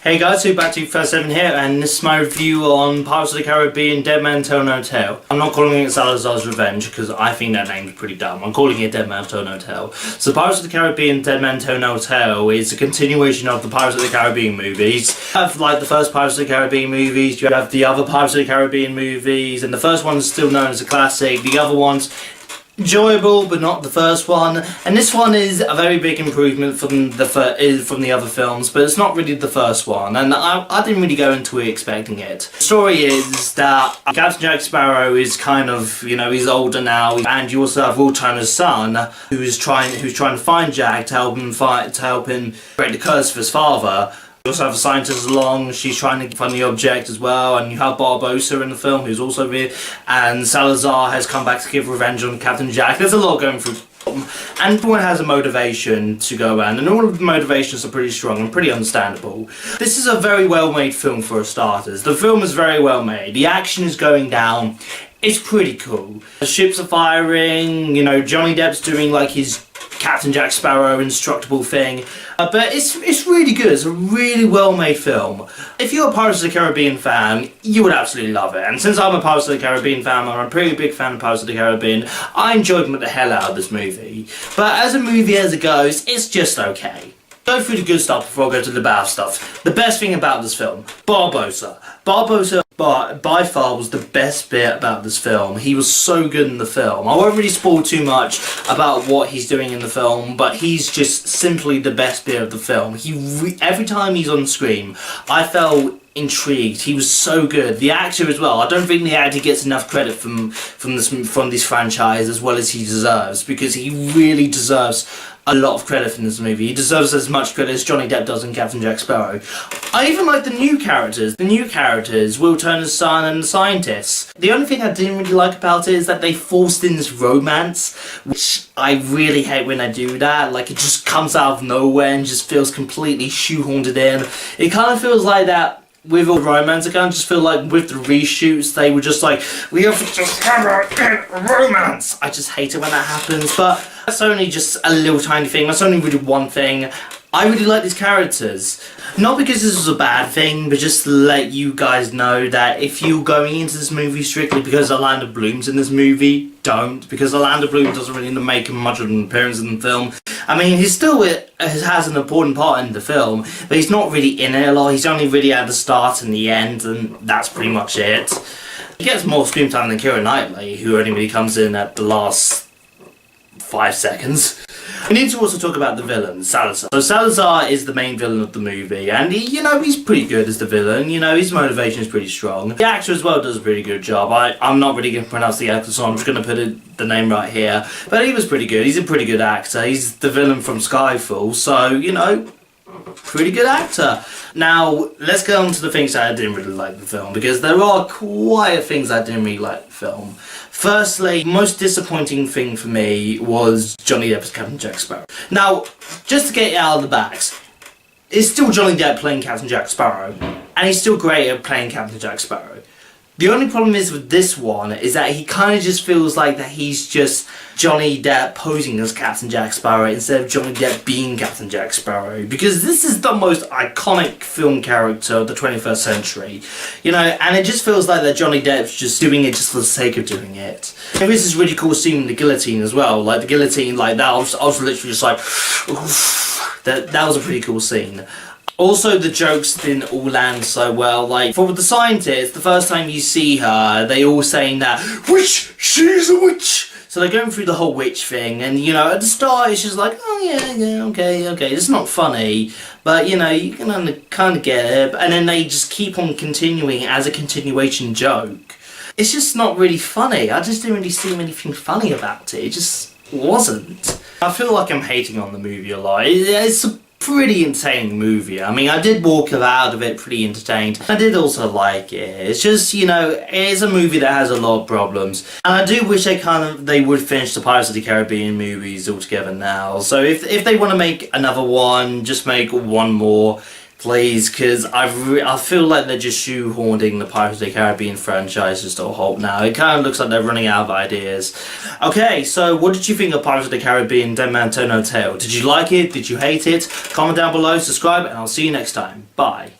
Hey guys, SuperBat 257 here, and this is my review on Pirates of the Caribbean Dead Man Tell No Tale. I'm not calling it Salazar's Revenge because I think that name's pretty dumb. I'm calling it Dead Man Tell No Tale. So Pirates of the Caribbean Dead Man Tell No Tale is a continuation of the Pirates of the Caribbean movies. You have like the first Pirates of the Caribbean movies, you have the other Pirates of the Caribbean movies, and the first one's still known as a classic. The other one's enjoyable, but not the first one, and this one is a very big improvement from the other films, but it's not really the first one, and I didn't really go into it expecting it. The story is that Captain Jack Sparrow is kind of, you know, he's older now, and you also have Will Turner's son, who's trying to find Jack to help him break the curse of his father. You also have a scientist along, she's trying to find the object as well, and you have Barbossa in the film, who's also here, and Salazar has come back to give revenge on Captain Jack. There's a lot going through, and everyone has a motivation to go around, and all of the motivations are pretty strong and pretty understandable. This is a very well made film for starters. The film is very well made, the action is going down, it's pretty cool. The ships are firing, you know, Johnny Depp's doing like his Captain Jack Sparrow indestructible thing, but it's really good. It's a really well made film. If you're a Pirates of the Caribbean fan, you would absolutely love it, and since I'm a Pirates of the Caribbean fan, I'm a pretty big fan of Pirates of the Caribbean, I enjoyed the hell out of this movie. But as a movie as it goes, it's just okay. Go through the good stuff before I go to the bad stuff. The best thing about this film, Barbossa. Barbossa by far was the best bit about this film. He was so good in the film. I won't really spoil too much about what he's doing in the film, but he's just simply the best bit of the film. Every time he's on screen, I felt intrigued. He was so good. The actor as well. I don't think the actor gets enough credit from this franchise as well as he deserves, because he really deserves a lot of credit from this movie. He deserves as much credit as Johnny Depp does in Captain Jack Sparrow. I even like the new characters. The new characters, Will Turner's son and the scientists. The only thing I didn't really like about it is that they forced in this romance, which I really hate when they do that. Like, it just comes out of nowhere and just feels completely shoehorned in. It kind of feels like that with all the romance. I kind of just feel like with the reshoots, they were just like, we have to just have a romance. I just hate it when that happens, but that's only just a little tiny thing. That's only really one thing. I really like these characters. Not because this was a bad thing, but just to let you guys know that if you're going into this movie strictly because Orlando Bloom's in this movie, don't. Because Orlando Bloom doesn't really make much of an appearance in the film. I mean, he still has an important part in the film, but he's not really in it a lot. He's only really at the start and the end, and that's pretty much it. He gets more screen time than Keira Knightley, who only really comes in at the last 5 seconds. We need to also talk about the villain, Salazar. So Salazar is the main villain of the movie, and he, you know, he's pretty good as the villain. You know, his motivation is pretty strong. The actor as well does a pretty good job. I'm not really going to pronounce the actor, so I'm just going to put the name right here. But he was pretty good. He's a pretty good actor. He's the villain from Skyfall, so, you know, pretty good actor. Now, let's go on to the things that I didn't really like the film, because there are quite a things I didn't really like the film. Firstly, the most disappointing thing for me was Johnny Depp as Captain Jack Sparrow. Now, just to get it out of the backs, it's still Johnny Depp playing Captain Jack Sparrow, and he's still great at playing Captain Jack Sparrow. The only problem is with this one is that he kind of just feels like that he's just Johnny Depp posing as Captain Jack Sparrow instead of Johnny Depp being Captain Jack Sparrow, because this is the most iconic film character of the 21st century, you know, and it just feels like that Johnny Depp's just doing it just for the sake of doing it. And this is really cool scene in the guillotine as well, like the guillotine like that, I was literally just like, oof, that was a pretty cool scene. Also, the jokes didn't all land so well. Like, for the scientists, the first time you see her, they all saying that, witch, she's a witch! So they're going through the whole witch thing, and, you know, at the start, it's just like, oh yeah, okay, it's not funny, but, you know, you can kind of get it, and then they just keep on continuing as a continuation joke. It's just not really funny. I just didn't really see anything funny about it. It just wasn't. I feel like I'm hating on the movie a lot. It's a pretty entertaining movie. I mean, I did walk out of it pretty entertained. I did also like it. It's just, you know, it is a movie that has a lot of problems. And I do wish they would finish the Pirates of the Caribbean movies altogether now. So if they want to make another one, just make one more, please, because I feel like they're just shoehorning the Pirates of the Caribbean franchise just to a halt now. It kind of looks like they're running out of ideas. Okay, so what did you think of Pirates of the Caribbean Dead Man Tell No Tale? Did you like it? Did you hate it? Comment down below, subscribe, and I'll see you next time. Bye.